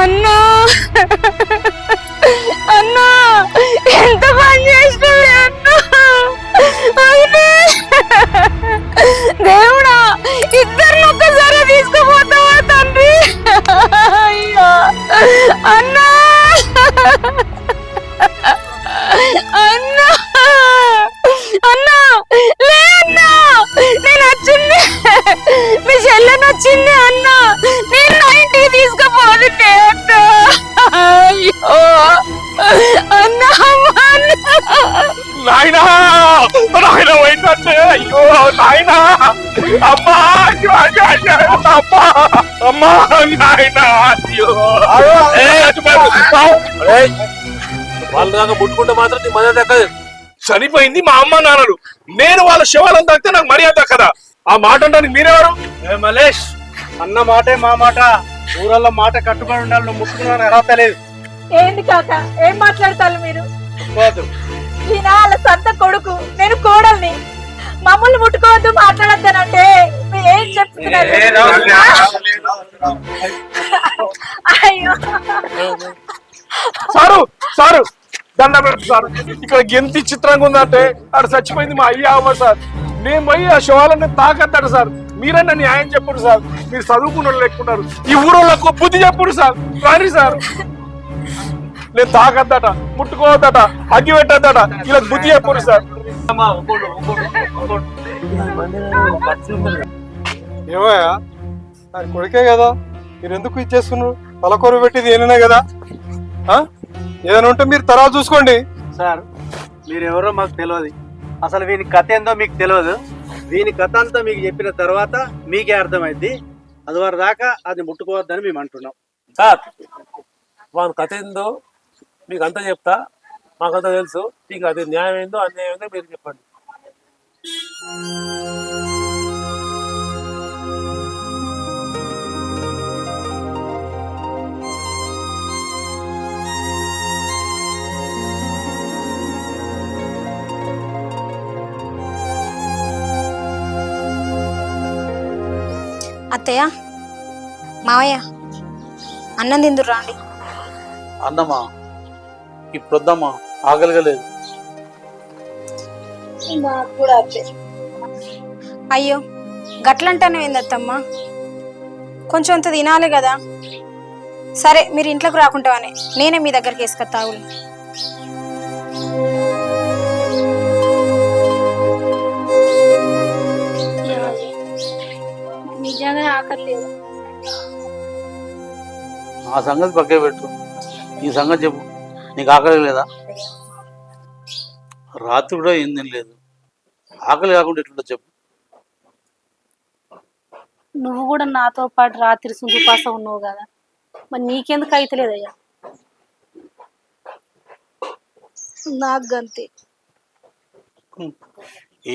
అన్నా అన్నా ఎంత పని చేసినవి అన్నా. దేవుడా ఇద్దరిని ఒక్కసారి తీసుకుపోతావా తండ్రి? అయ్యో అన్నా అన్నా అన్నా లే అన్నా, నేను వచ్చింది మీ చెల్లెని వచ్చింది అన్నా, నేను నా ఇంటికి తీసుకుపోతుంటే అన్నా. అయ్యో అన్నా నాయనా నాయన పోయిందంటే అయ్యో నాయనా అమ్మా అయ్యో అయ్యో అయ్యో అమ్మా అమ్మా నాయనా అయ్యో వాళ్ళు దాకా ముట్టుకుంటే మాత్రం నీ మర్యాద దక్కదు. చనిపోయింది మా అమ్మ నాన్నలు, నేను వాళ్ళ శవాలను తాకితే నాకు మర్యాద దక్కదా? ఆ మాట అంటానికి మీరెవరు? మలేష్ అన్న మాటే మా మాట, ఊరల్లో మాట కట్టుబడి ఉండాలి. నువ్వు ముట్టుకున్నాను అర్హత లేదు. ఏంది కాక ఏం మాట్లాడతారు మీరు? పోదు. ఈయన వాళ్ళ సొంత కొడుకు, నేను కోడల్ని. మమ్మల్ని ముట్టుకోవద్దు మాట్లాడద్దానంటే మీరు ఏం చెప్తున్నారు? అయ్యో సారు సారు దండం పెట్టు సార్. ఇక్కడ ఎంత చిత్రంగా ఉందంటే ఆడ చచ్చిపోయింది మా అయ్య అవ్వ సార్. నేను పోయి ఆ శవాలను తాకద్దాడు సార్. మీరన్నా న్యాయం చెప్పుడు సార్. మీరు చదువుకున్న లేకున్నారు, ఈ ఊరోళ్ళకు బుద్ధి చెప్పుడు సార్. రాని సార్, నేను తాకద్దట, ముట్టుకోవద్దట, అగ్గి పెట్టద్దట, ఇలా బుద్ధి చెప్పుడు సార్. ఏమయ్యా ఆయన కొడుకే కదా, మీరు ఎందుకు ఇచ్చేస్తున్నారు? తలకొర పెట్టింది ఏమైనా కదా, ఏదైనా ఉంటే మీరు తర్వాత చూసుకోండి. సార్ మీరెవరో మాకు తెలియదు, అసలు వీని కథ ఏందో మీకు తెలియదు. వీని కథ అంతా మీకు చెప్పిన తర్వాత మీకే అర్థమైంది. అది వారి దాకా అది ముట్టుకోవద్దని మేము అంటున్నాం. సార్ వాళ్ళ కథ ఏందో మీకు అంతా చెప్తా, మాకంతా తెలుసు. మీకు అది న్యాయం ఏందో అన్యాయం ఏందో మీరు చెప్పండి. అత్తయ్య, మావయ్య, అన్నం తిందురు రాండి. అన్నమా ఇప్పుడు వద్దమ్మా, ఆకలిగా లేదు. అయ్యో గట్లంటానే ఏందత్తమ్మా, కొంచెం అంత తినాలి కదా. సరే మీరు ఇంట్లోకి రాకుంటావని నేనే మీ దగ్గరికి వేసుకొస్తా. తాగులు నిజంగా ఆకర్లేదు. ఆ సంగతి పక్కే పెట్టు, ఈ సంగతి చెప్పు. నీకు ఆకలి లేదా? రాత్రి కూడా ఏం తినలేదు, ఆకలి కాకుండా ఎట్లుంటో చెప్పు. నువ్వు కూడా నాతో పాటు రాత్రి సుందుపాస ఉన్నావు కదా, మరి నీకెందుకు అయితలేదయ్యా? నాకు గంతే.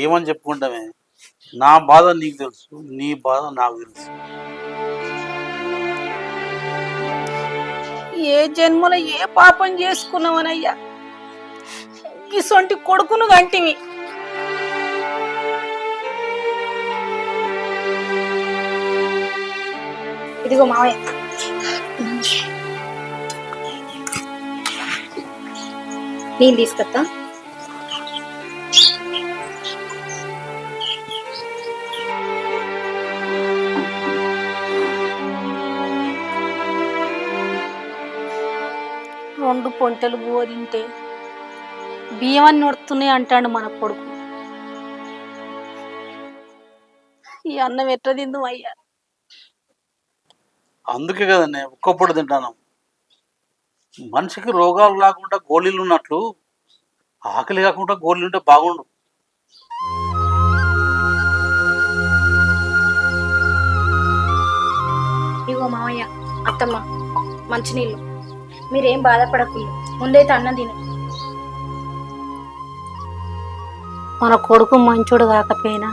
ఏమని చెప్పుకుంటామే, నా బాధ నీకు తెలుసు, నీ బాధ నాకు తెలుసు. ఏ జన్మలో ఏ పాపం చేసుకున్నావనయ్యా, ఇసొంటి కొడుకును గంటివి. ఇదిగో మావయ్య, నేను తీసుకొస్తా. రెండు పొంటెలు బోరింటే బియ్యమని నొడుతున్నాయి అంటాడు మన కొడుకు. ఈ అన్నం ఎట్లా తిందు అయ్యా? అందుకే కదండి ఒక్కప్పుడు తింటాను. మనిషికి రోగాలు రాకుండా గోళీలు ఉన్నట్లు ఆకలి కాకుండా గోళీలు ఉంటే బాగుండు. ఇగో మావయ్య, అత్తమ్మ మంచినీళ్ళు. మీరేం బాధపడకుండా ముందైతే అన్నం తిను. మన కొడుకు మంచోడు కాకపోయినా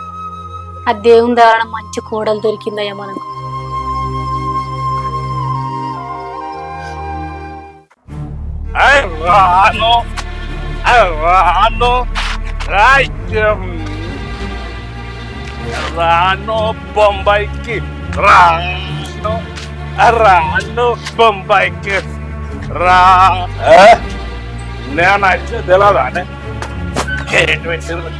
ఆ దేవుని ద్వారా మంచి కోడలు దొరికిందయ్యా మనకు. రాను బొంబాయికి రాను రా బొంబాయికి రా. నేను వచ్చే తెలియదా ఏంటి పెట్టింది?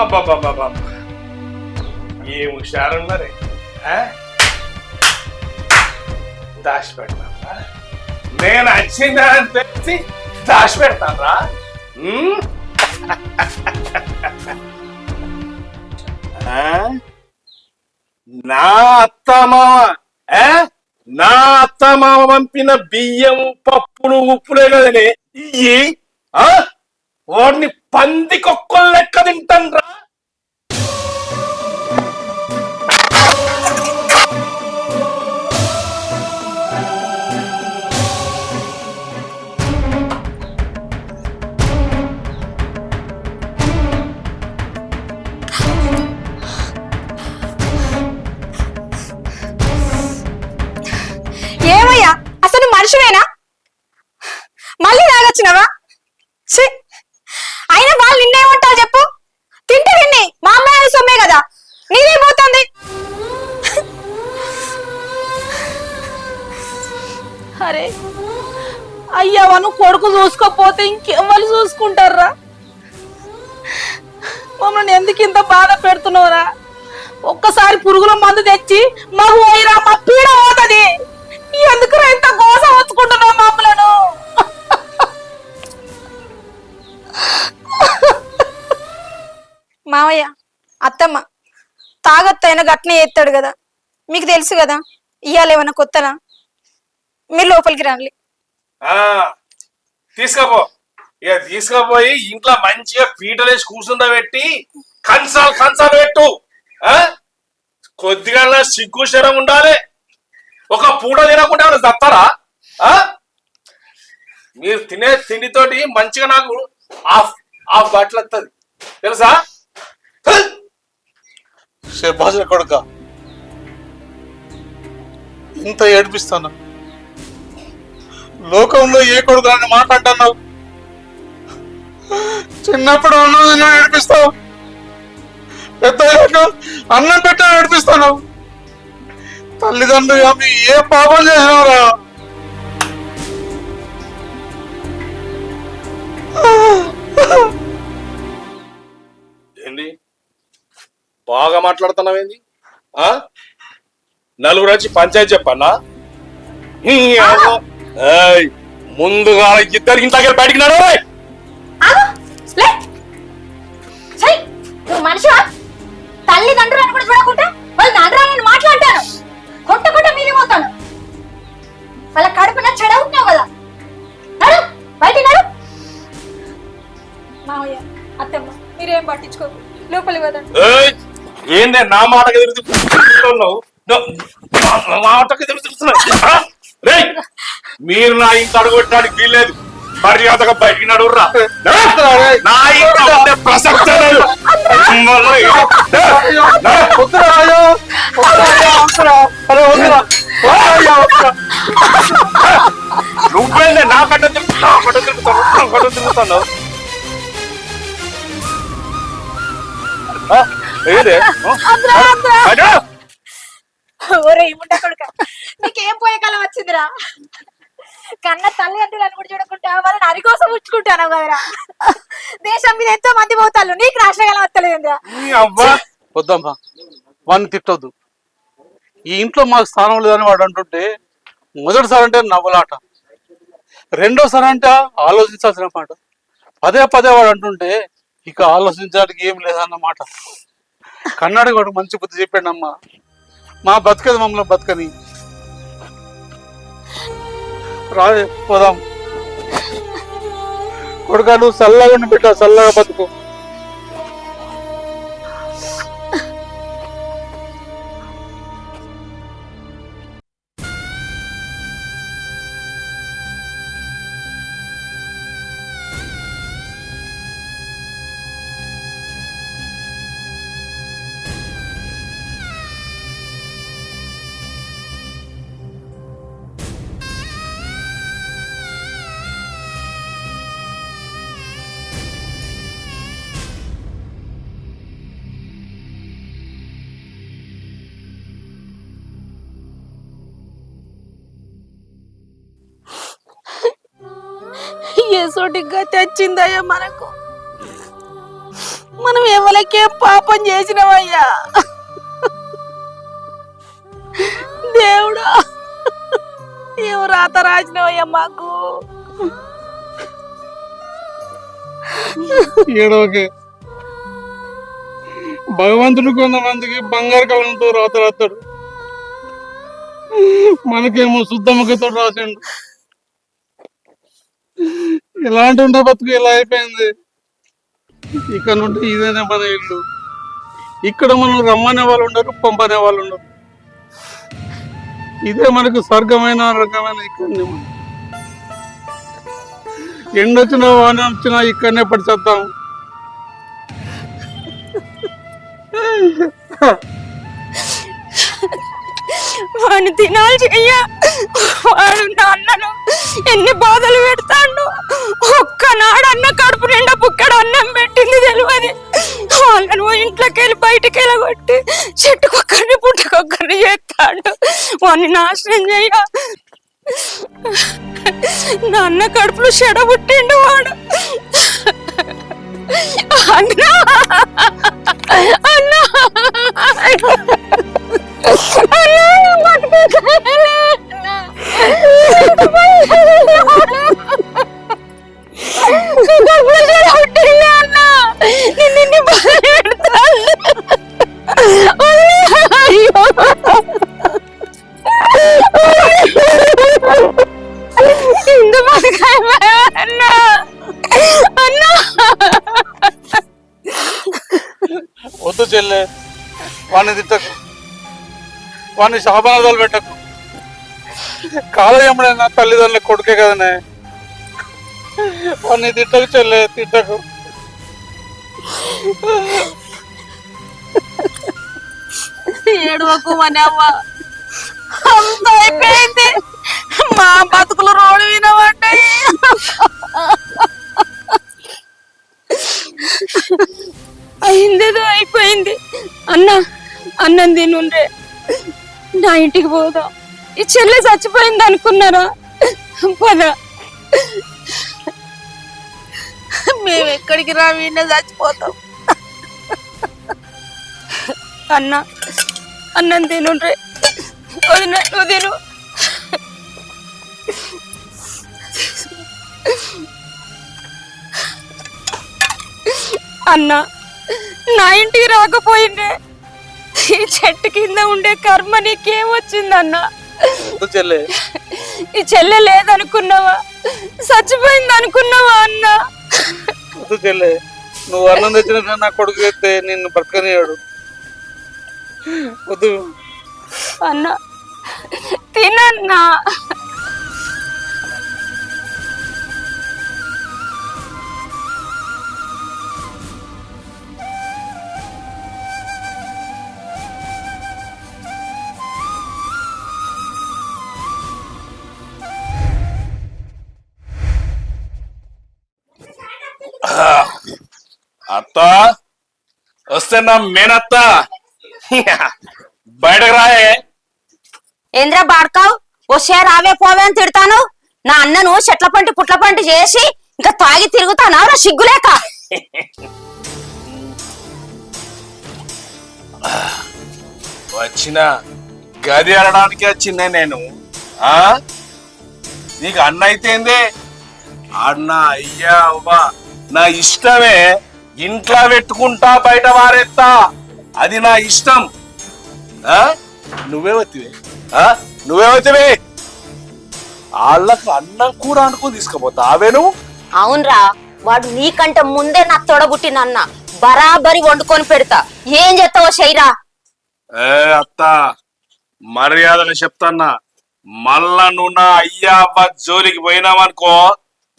అబ్బాబ్బాబ్బా ఏం హుషారున్నది. దాచి పెడతారా? నేను వచ్చిందని తెలిసి దాచి పెడతారా? నా అత్తమామ నా అత్తమామ పంపిన బియ్యం పప్పులు ఉప్పులే కదనే ఇయ్యి. వాడిని పందికొక్కలు లెక్క తింటాన్రా. ఏమయ్యా అసలు మనిషివేనా? మళ్ళీ తాగొచ్చినావా? అయినా వాళ్ళు నిన్నేమంటారు చెప్పు? తింటే తిన్ని మా అమ్మాయి సొమ్మే కదా, నీదే పోతుంది. అరే అయ్యావను కొడుకు చూసుకోపోతే ఇంకెవ్వరు చూసుకుంటారా? మమ్మల్ని ఎందుకు ఇంత బాధ పెడుతున్నావురా? ఒక్కసారి పురుగుల మందు తెచ్చి మాకు పోయిరా, మా పీడ పోతుంది. ఎందుకు ఇంత కోసం వచ్చుకుంటున్నావు మమ్మలను? మావయ్య అత్తమ్మ తాగొత్తైనా గట్నే ఎత్తాడు కదా, మీకు తెలుసు కదా. ఇవాళ ఏమన్నా కొత్తనా? మీరు లోపలికి రండి. తీసుకపో. ఇక తీసుకపోయి ఇంట్లో మంచిగా పీటలేసి కూర్చుండబెట్టి కంచాలు పెట్టు. కొద్దిగా సిగ్గు శరం ఉండాలి. ఒక పూట తినకుండా ఏమైనా తప్పారా? మీరు తినే తిండితోటి మంచిగా నాకు హాఫ్ బాటిల్ వస్తుంది తెలుసా? శబాజ కొడుక ఇంత ఏడిపిస్తాను. లోకంలో ఏ కొడుకు అని మాట్లాడుతున్నావు? చిన్నప్పుడు అన్నం ఏడిపిస్తావు, పెద్ద అన్నం పెట్టా ఏడిపిస్తాను. తల్లిదండ్రులు అవి ఏ పాపం చేసినారా? ఏంది బాగా మాట్లాడుతున్నావేంది? నలుగురు వచ్చి పంచాయతీ చెప్పన్నా? ముందుగా ఇద్దరికి ఇంట్లో బయటికి నాడు. నువ్వు మనిషివా? తల్లిదండ్రులను కూడా చూడకుండా వాళ్ళు తండ్రి మాట్లాడతాను, కొట్ట మీది పోతాను. వాళ్ళ కడుపున చెడవుతున్నావు కదా. నడు బయట నడు. మావయ్య అత్తమ్మ మీరేం పట్టించుకోకు, లోపలి వదండి. ఏందే నా మాటకి తిరుగుతున్నావు? మాటకి తిరుగుతున్నావు. మీరు నా ఇంత అడుగొట్టడానికి వీల్లేదు. మర్యాదగా బయటికి నడువురా. నా ఇంత ప్రసక్తే లేదు. నువ్వేందే నా కట్ట తిరుగుతున్నావు? ఒరే ముండ కొడుక, నీకేం పోయే కాలం వచ్చిందిరా? కన్న తల్లిదండ్రులను కూడా చూడకుండా వాళ్ళని అరి కోసం ఉంచుకుంటాను కదరా. దేశం మీద ఎంతో మంది పోతారు, నీకు రాష్ట్రకాలం వస్తలేదురా. వద్దమ్మా, వాడిని తిట్టొద్దు. ఈ ఇంట్లో మాకు స్థానం లేదని వాడు అంటుంటే, మొదటిసారి అంటే నవ్వులాట, రెండోసారి అంటే ఆలోచించాల్సిన మాట, పదే వాడు అంటుంటే ఇక ఆలోచించడానికి ఏం లేదన్నమాట. కన్నాడు వాడు మంచి బుద్ధి చెప్పాడమ్మా. మా బతుకది మమ్మల్ని బతుకని. రాజే పోదాం. కొడుకా నువ్వు చల్లగా పెట్టా, చల్లగా బతుకు. ఎసోటిగా తెచ్చిందయ్యా మనకు. మనం ఎవరికేం పాపం చేసినామయ్యా దేవుడా, ఏం రాత రాసినవయ్యా మాకు. ఏడవకే, భగవంతుడు కొంతమందికి బంగారు కలంతో రాత రాస్తాడు, మనకేమో శుద్ధముఖతో రాసిండు. ఎలాంటి ఉండే బతుకు ఇలా అయిపోయింది. ఇక్కడ నుండి ఇదేనే మన ఇల్లు. ఇక్కడ మనం రమ్మనే వాళ్ళు ఉండరు, పంపనే వాళ్ళు ఉండరు. ఇదే మనకు స్వర్గమైన రకమైన ఇక్కడనే మనం. ఎండొచ్చినా వాన వచ్చినా ఇక్కడనే పడి చేద్దాం. వాడిని తినాలి చెయ్య. వాడు నాన్నను ఎన్ని బాధలు పెడతాడు. ఒక్కనాడు అన్న కడుపు నిండా బుక్కడు అన్నం పెట్టింది తెలియదు. వాళ్ళను ఇంట్లోకి వెళ్ళి బయటికి వెళ్ళగొట్టి చెట్టుకొక్కరిని పుట్టకొక్కరిని చేస్తాడు. వాడిని నాశనం చెయ్య. నా అన్న కడుపులో చెడ పుట్టిండు వాడు. అన్నా అన్నా వద్దు చెల్లె, వాడిని తిట్టకు, వాడిని శాపనార్థాలు పెట్టకు. కాలయముడైనా తల్లిదండ్రుల కొడుకే కదనే. వాడిని తిట్టకు చెల్లె, తిట్టకు. ఏడవకు మనవ్వ, అంత అయిపోయింది. మా బతుకులు రోడ్డు వినబడ్డాయి. అయిందేదో అయిపోయింది. అన్న అన్నం తినుండ్రే, నా ఇంటికి పోదాం. ఈ చెల్లె చచ్చిపోయింది అనుకున్నారా? పద. మేము ఎక్కడికి రా, వీడినే చచ్చిపోతాం. అన్న అన్నం తినుండ్రే. వదిన నువ్వు తిను. అన్న నా ఇంటికి రాకపోయిందే. ఈ చెట్టు కింద ఉండే కర్మ నీకేమొచ్చిందన్న? చెల్లె, ఈ చెల్లె లేదనుకున్నావా? చచ్చిపోయింది అనుకున్నావా అన్న? వద్దు చెల్లె, నువ్వు అన్నం తెచ్చినాక నా కొడుకు ఎత్తే నిన్ను బ్రతకనియాడు. వద్దు అన్న తినన్నా. అత్త వస్తే నా మేనత్త బయటకు రాయే. ఏంద్రా బాడకావు, వస్తే రావే పోవే అని తిడతాను. నా అన్నను చెట్ల పంటి పుట్ల పంటి చేసి ఇంకా తాగి తిరుగుతానా నా సిగ్గులేక? వచ్చిన గది అనడానికి వచ్చిందే నేను. ఆ నీకు అన్న అయితేందే అన్న అయ్యా అవ్వా నా ఇష్టమే. ఇంట్లో పెట్టుకుంటా, బయట వారెత్తా, అది నా ఇష్టం. నువ్వేవతివే నువ్వేవతివే వాళ్ళకు అన్నం కూడా అనుకుని తీసుకుపోతా ఆవేను. అవునరా, వాడు నీకంటే ముందే నా తొడబుట్టినన్న బరాబరి వండుకొని పెడతా. ఏం చేస్తావో చెయ్యరా. అత్త మర్యాదగా చెప్తాన్నా, మళ్ళా నువ్వు నా అయ్యా అవ్వ జోలికి పోయినావనుకో,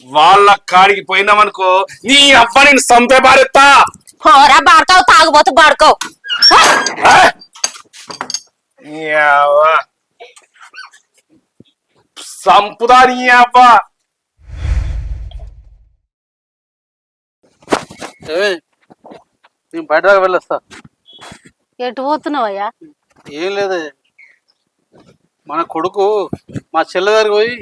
వాళ్ళ కాడికి పోయినావనుకో, నీ అవ్వ నేను సంపే బారెత్తా. పోరా బాడకావు, తాగుబోతు బాడుకోవు. సంపుదా నీ అవ్వ. నేను బయట దాకా వెళ్ళొస్తా. ఎటు పోతున్నావయ్యా? ఏం లేదే, మన కొడుకు మా చెల్లె దగ్గరికి పోయి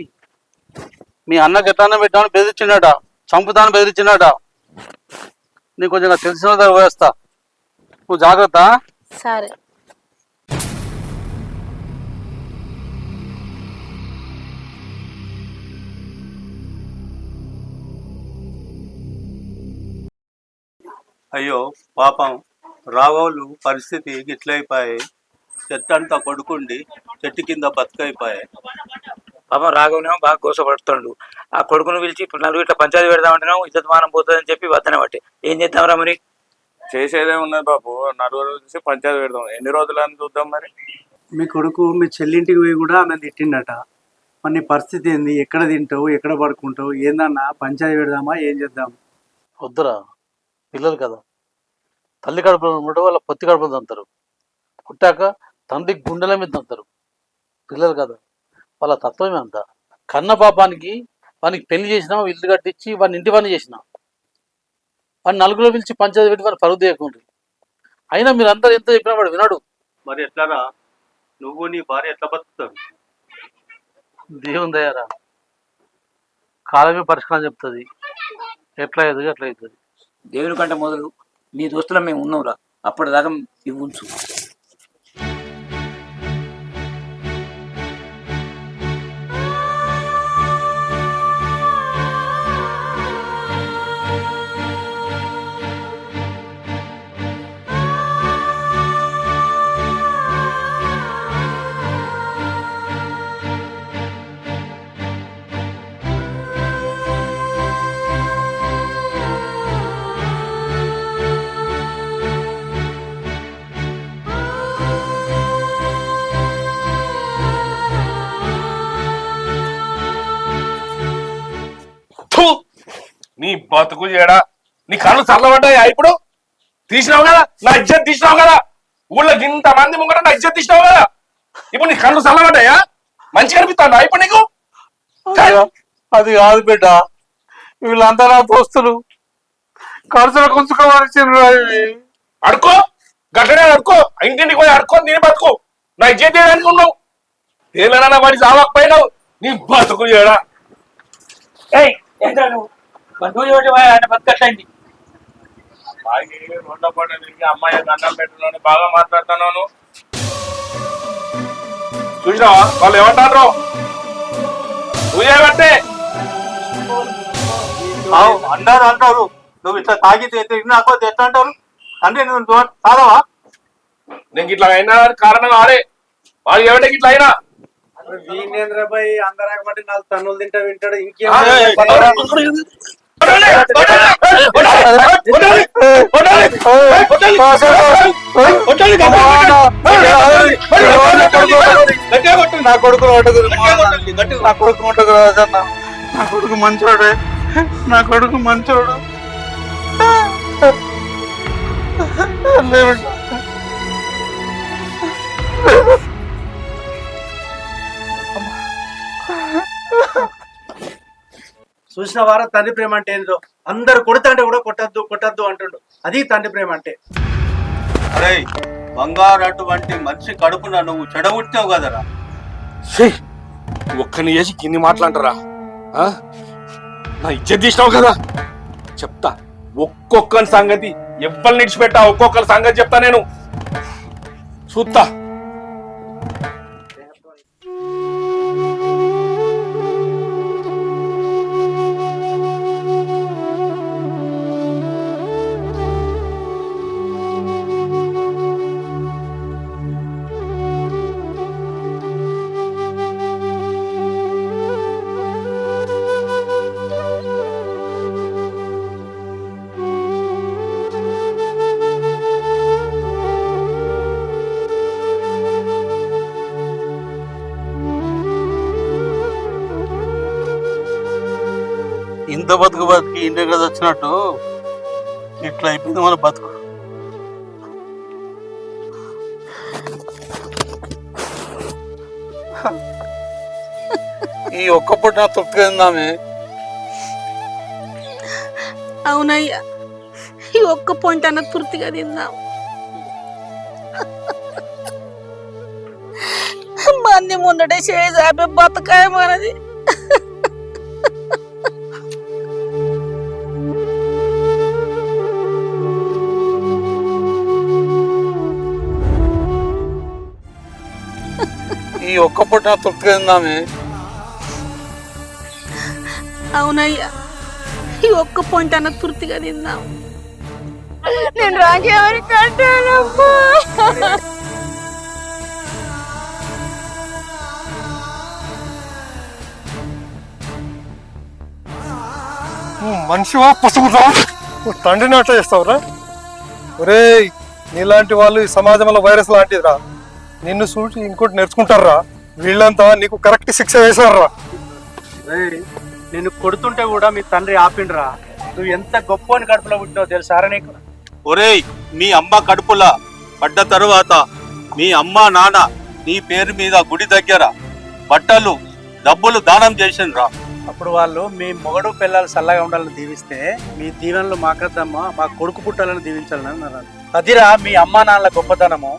మీ అన్నకి ఎట్లా అన్నం పెట్టామని బెదిరించిండట. చంపుతాను బెదిరించినాట. నీకు కొంచెం తెలిసిన దగ్గర పోయేస్తా, నువ్వు జాగ్రత్త. సరే. అయ్యో పాపం రాఘవులు పరిస్థితి గిట్లయిపోయాయి. చెట్టు అంతా కొడుకుండి చెట్టు కింద బతుకైపోయాయి. పాపం రాఘవనేమో బాగా కోసపడుతుండు. ఆ కొడుకును పిలిచి ఇప్పుడు నలుగురు ఇట్లా పంచాయతీ పెడదామంటేనేమో ఇజ్జతమానం పోతుందని చెప్పి వద్దనే బట్టి ఏం చేద్దాంరా మరి? చేసేదే ఉన్నది బాబు, నలుగురు చూసి పంచాయతీ పెడదాం. ఎన్ని రోజులు అని చూద్దాం మరి. మీ కొడుకు మీ చెల్లింటికి పోయి కూడా ఆమె తిట్టిండట. మరి నీ పరిస్థితి ఏంది? ఎక్కడ తింటావు, ఎక్కడ పడుకుంటావు? ఏందన్నా పంచాయతీ పెడదామా, ఏం చేద్దాం? వద్దురా, పిల్లలు కదా. తల్లి కడుపులో ఉండటం వాళ్ళ పొత్తి కడుపులు తంతారు, పుట్టాక తండ్రి గుండెల మీద తంతారు. పిల్లలు కదా, వాళ్ళ తత్వమే అంత. కన్న పాపానికి వానికి పెళ్లి చేసినాం, ఇల్లు కట్టించి వాడిని ఇంటి పని చేసినాం, వాడిని నలుగులో పిలిచి పంచాయతీ పెట్టి వాడిని పరుగు తీయకుండా. అయినా మీరందరూ ఎంత చెప్పినా వాడు వినాడు. మరి ఎట్లారా, నువ్వు నీ భార్య ఎట్లా బతుకుతావు? దేవుని దయారా, కాలమే పరిష్కారం చెప్తుంది. ఎట్లా అవుతుంది అట్లా అవుతుంది. దేవుని కంటే మొదలు నీ దోస్తులం మేము ఉన్నాంరా, అప్పటిదాకా ఇవి ఉంచు. నీ బతుకు చేయడా, నీ కళ్ళు చల్లబడ్డాయా? ఇప్పుడు తీసినావు కదా, నా ఇజ్జత్ తీసినావు కదా, ఊళ్ళో ఇంత మంది ముంగట నా ఇజ్జత్ తీసినావు కదా. ఇప్పుడు నీ కళ్ళు చల్లబడ్డాయా? మంచిగా అనిపిస్తుందా ఇప్పుడు నీకు? అది కాదు బిడ్డ, వీళ్ళంతా నా దోస్తులు. ఖర్చులు కొంచుకోవాల్సింది. అడుకో, గట్టనే అడుకో, ఇంటింటికి పోయి అడుకో, నేను బతుకు. నా ఇజ్జత్ చేయడానికి ఉన్నావు. ఏమైనా వాడి చావకపోయినావు. నీ బతుకు చేయడా. అమ్మాయి దండం పెట్టున్నాను, బాగా మాట్లాడుతున్నాను. చూసినావా వాళ్ళు ఏమంటారు? నువ్వేమంటే అన్నారు అంటారు, నువ్వు ఇట్లా తాగితే తిరిగినాకో ఎట్లా అంటారు? అంటే నువ్వు కాదవా? నేను ఇట్లా అయినా కారణం ఆడే. వాడు ఏమంటే ఇట్లా అయినా వీణేంద్రబాయ్ అందరాకబట్టి 4 తన్నులు తింటా వింటాడు. ఇంకేం నా కొడుకు నా కొడుకు నా కొడుకు మంచోడే, నా కొడుకు మంచోడు. చూసిన వారా తండ్రి ప్రేమ అంటే ఏందో. అందరు కొడుతుంటే కూడా కొట్టద్దు కొట్టద్దు అంటుండు. అది తండ్రి ప్రేమ అంటే. అరే బంగారు అటువంటి మనిషి కడుపున నువ్వు చెడగొట్టావు కదరా. ఒక్కని చేసి కింది మాట్లాంటారా? నా ఇజ్జత్ తీసినావు కదా, చెప్తా ఒక్కొక్కరి సంగతి. ఎవ్వరు నిడిచిపెట్టా, ఒక్కొక్కరి సంగతి చెప్తా నేను. చూస్తా. ఇంత బతుకు బతికి ఇండియా కదా వచ్చినట్టు ఇట్లా అయిపోయింది మన బతుకు. ఈ ఒక్క పూట నా తృప్తిగా తిందామే. అవునయ్యా, ఈ ఒక్క పొంట అన్న తృప్తిగా తిందాం. మంది ముందటే చేసాపే బతకాయ మనది. ఈ ఒక్క పూట తృప్తిగా తిందామే. అవునయ్యా, ఈ ఒక్క పాయింట్ అన్న తృప్తిగా తిందాం. నేను రాకేవరికి అంటానమ్మా. మనిషివా పసుపుదా? తండ్రిని అట్లా చేస్తావురా? ఒరే, నీలాంటి వాళ్ళు ఈ సమాజంలో వైరస్ లాంటిదిరా. నిన్ను చూసి ఇంకోటి నేర్చుకుంటారా? వీళ్ళంతా నీకు కరెక్ట్ శిక్ష వేశారా? నేను కొడుతుంటే కూడా మీ తండ్రి ఆపిండ్రా. నువ్వు ఎంత గొప్ప అని కడుపులో పుట్టినావు తెలుసారా నీకు? ఒరేయ్, మీ అమ్మ కడుపుల పడ్డ తరువాత మీ అమ్మ నాన్న నీ పేరు మీద గుడి దగ్గర బట్టలు డబ్బులు దానం చేసిండ్రా. అప్పుడు వాళ్ళు మీ మొగడు పిల్లలు చల్లగా ఉండాలని దీవిస్తే మీ దీవెనలు మాకద్దమ్మా, మా కొడుకు పుట్టాలని దీవించాలని అన్నారు. అదిరా మీ అమ్మా నాన్నల గొప్పతనము.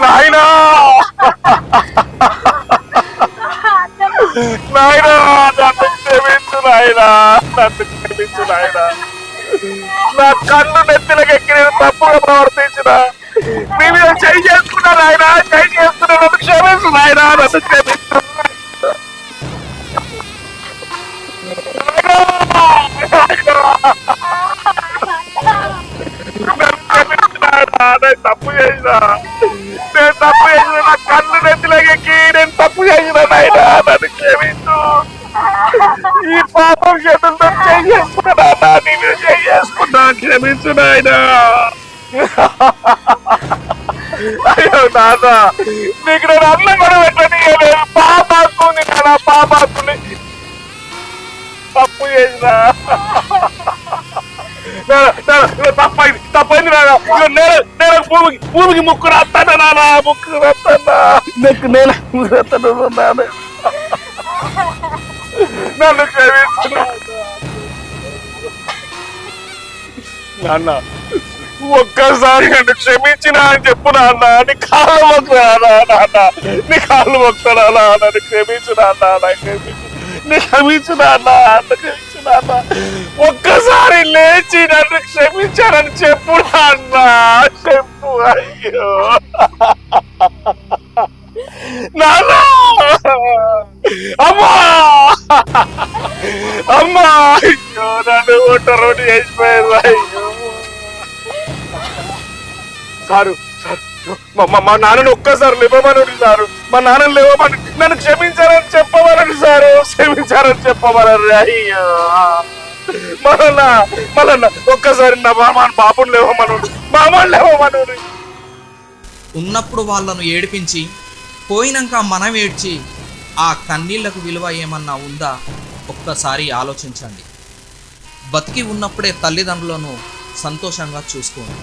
నాయనా నాయనా, నన్ను క్షమించు నాయనా, నన్ను క్షమించు నాయనా. నా కళ్ళు నెత్తిలకెక్కి నేను తప్పుగా ప్రవర్తించిన మీ మీద చేయి చేసుకున్నా నాయనా, చేయి చేస్తున్నా. నన్ను క్షమించు నాయనా, నన్ను క్షమించు. నేను తప్పు చేసినా, నా కళ్ళు నెత్తిలకెక్కి నేను తప్పు చేసిన నాయనా, నన్ను క్షమించు. ఈ పాపం చేతులతో చేసుకున్నా, నీ మీద చేసుకున్నా, క్షమించు నాయనా. అయ్యో నాన్న, నీకు నేను అన్నం కూడా పెట్టనీయలేదు. పాపాత్ముని నాన్న, పాపాత్ముని. తప్పు చేసినా, తప్పైంది నాన్న. నేను భూమికి ముక్కు రాస్తాను నాన్న, ముక్కు రాస్తానా, నీకు నేను రాస్తాను నాన్న. నన్ను క్షమించు నాన్న. ఒక్కసారి నన్ను క్షమించినా అని చెప్పు నాన్న. నీ కాళ్ళు మొక్కుతానా నాన్న, నీ కాళ్ళు మొక్కుతానా? నన్ను క్షమించు నాన్న, నాకు క్షమించు, నీ క్షమించు నాన్న, నన్ను క్షమించు నాన్న. ఒక్కసారి లేచి నన్ను క్షమించానని చెప్పు నాన్న, చెప్పు. అయ్యో నాన్న, అమ్మా అమ్మా, అయ్యో నన్ను ఒంటరి చేసిపోయారు. అయ్యో సారు, మా నాన్నని ఒక్కసారి లేవమనండి సారు, మా నాన్నని లేవమని, నన్ను క్షమించారని చెప్పమనండి సారు, క్షమించారని చెప్పమనండి. అయ్యో మళ్ళా ఒక్కసారి నా బాబుని లేవమనండి, మామని లేవమనండి. ఉన్నప్పుడు వాళ్ళను ఏడిపించి పోయినాక మనం ఏడ్చి ఆ కన్నీళ్లకు విలువ ఏమన్నా ఉందా ఒక్కసారి ఆలోచించండి. బతికి ఉన్నప్పుడే తల్లిదండ్రులను సంతోషంగా చూసుకోండి.